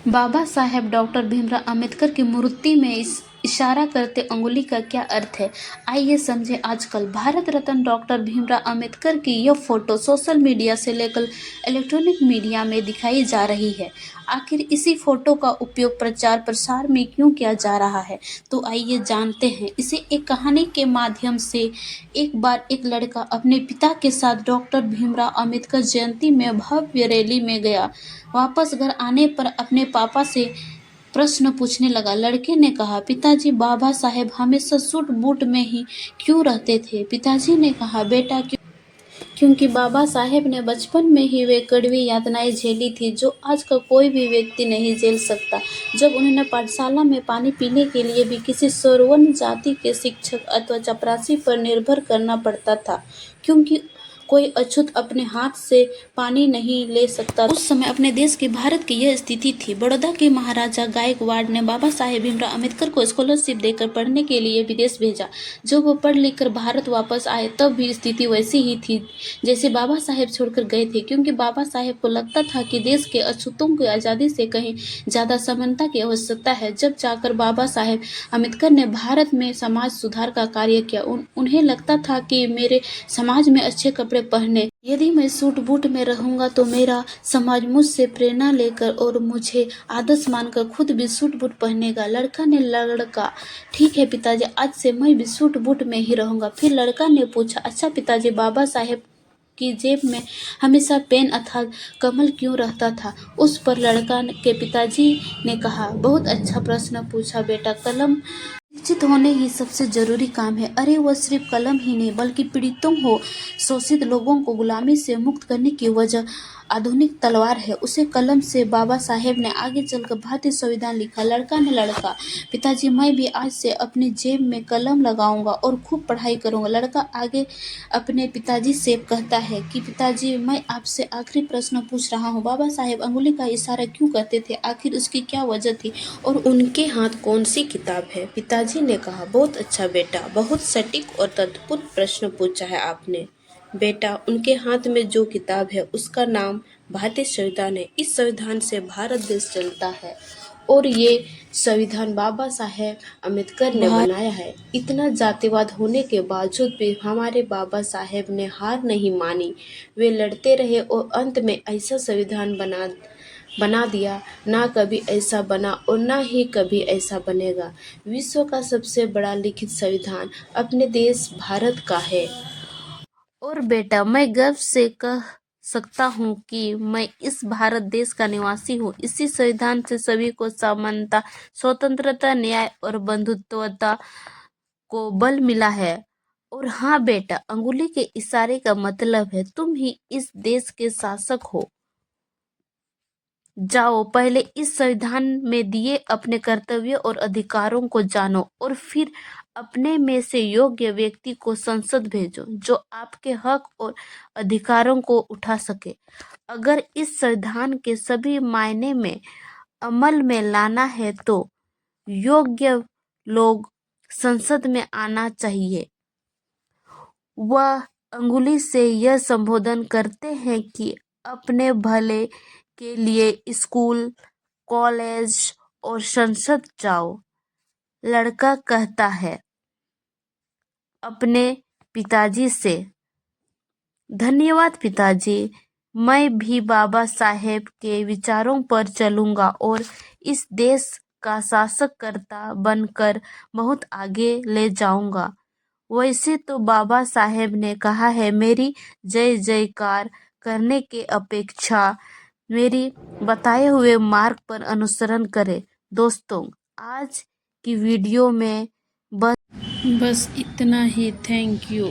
Baba Saheb doctor Bhimrao Ambedkar की मूर्ति में इशारा करते अंगुली का क्या अर्थ है, आइए समझे। आजकल भारत रत्न डॉक्टर भीमराव अंबेडकर की यह फोटो सोशल मीडिया से लेकर इलेक्ट्रॉनिक मीडिया में दिखाई जा रही है। आखिर इसी फोटो का उपयोग प्रचार प्रसार में क्यों किया जा रहा है, तो आइए जानते हैं इसे। एक कहानी के माध्यम से। एक बार एक लड़का अपने पिता के साथ डॉक्टर भीमराव अंबेडकर जयंती में भव्य रैली में गया। वापस घर आने पर अपने पापा से प्रश्न पूछने लगा। लड़के ने कहा, पिताजी, बाबा साहेब हमेशा सूट बूट में ही क्यों रहते थे? पिताजी ने कहा, बेटा, क्योंकि बाबा साहेब ने बचपन में ही वे कड़वी यातनाएं झेली थी जो आज का कोई भी व्यक्ति नहीं झेल सकता। जब उन्हें पाठशाला में पानी पीने के लिए भी किसी सवर्ण जाति के शिक्षक अथवा चपरासी पर निर्भर करना पड़ता था, क्योंकि कोई अछूत अपने हाथ से पानी नहीं ले सकता। उस समय अपने देश की, भारत की यह स्थिति थी। बड़ौदा के महाराजा गायकवाड़ ने बाबा साहेब भीमराव अंबेडकर को स्कॉलरशिप देकर पढ़ने के लिए विदेश भेजा। जब वो पढ़ लिख कर भारत वापस आए तब भी स्थिति वैसी ही थी जैसे बाबा साहेब छोड़कर गए थे, क्योंकि बाबा साहेब को लगता था कि देश के अछूतों की आज़ादी से कहीं ज़्यादा समानता की आवश्यकता है। जब जाकर बाबा साहेब अंबेडकर ने भारत में समाज सुधार का कार्य किया, उन्हें लगता था कि मेरे समाज में अच्छे कपड़े पहने, यदि मैं सूट बूट में रहूंगा तो मेरा समाज मुझसे प्रेरणा लेकर और मुझे आदर्श मानकर खुद भी सूट बूट पहनेगा। लड़का ने लड़का, ठीक है पिताजी, आज से मैं भी सूट बूट में ही रहूंगा। फिर लड़का ने पूछा, अच्छा पिताजी, बाबा साहेब की जेब में हमेशा पेन अथवा कमल क्यों रहता था? उस पर लड़का के पिताजी ने कहा, बहुत अच्छा प्रश्न पूछा बेटा, कलम शिक्षित होने ही सबसे जरूरी काम है। अरे वह सिर्फ कलम ही नहीं बल्कि पीड़ितों हो, शोषित लोगों को गुलामी से मुक्त करने की वजह आधुनिक तलवार है। उसे कलम से बाबा साहेब ने आगे चलकर भारतीय संविधान लिखा। लड़का ने लड़का, पिताजी, मैं भी आज से अपनी जेब में कलम लगाऊंगा और खूब पढ़ाई करूंगा। लड़का आगे अपने पिताजी से कहता है कि पिताजी, मैं आपसे आखिरी प्रश्न पूछ रहा हूँ, बाबा साहेब अंगुली का इशारा क्यों करते थे? आखिर उसकी क्या वजह थी और उनके हाथ कौन सी किताब है? पिताजी ने कहा, बहुत अच्छा बेटा, बहुत सटीक और तद्भुत प्रश्न पूछा है आपने। बेटा, उनके हाथ में जो किताब है उसका नाम भारतीय संविधान है। इस संविधान से भारत देश चलता है और ये संविधान बाबा साहेब अंबेडकर ने बनाया है। इतना जातिवाद होने के बावजूद भी हमारे बाबा साहेब ने हार नहीं मानी। वे लड़ते रहे और अंत में ऐसा संविधान बना दिया। ना कभी ऐसा बना और ना ही कभी ऐसा बनेगा। विश्व का सबसे बड़ा लिखित संविधान अपने देश भारत का है। और बेटा, मैं गर्व से कह सकता हूँ कि मैं इस भारत देश का निवासी हूँ। इसी संविधान से सभी को समानता, स्वतंत्रता, न्याय और बंधुत्वता को बल मिला है। और हाँ बेटा, अंगुली के इशारे का मतलब है तुम ही इस देश के शासक हो। जाओ, पहले इस संविधान में दिए अपने कर्तव्यों और अधिकारों को जानो और फिर अपने में से योग्य व्यक्ति को संसद भेजो जो आपके हक और अधिकारों को उठा सके। अगर इस संविधान के सभी मायने में अमल में लाना है तो योग्य लोग संसद में आना चाहिए। वह अंगुली से यह संबोधन करते हैं कि अपने भले के लिए स्कूल, कॉलेज और संसद जाओ। लड़का कहता है अपने पिताजी से, धन्यवाद पिताजी, मैं भी बाबा साहेब के विचारों पर चलूंगा और इस देश का शासककर्ता बनकर बहुत आगे ले जाऊंगा। वैसे तो बाबा साहेब ने कहा है, मेरी जय जयकार करने के अपेक्षा मेरी बताए हुए मार्ग पर अनुसरण करें। दोस्तों, आज की वीडियो में बस इतना ही। Thank you.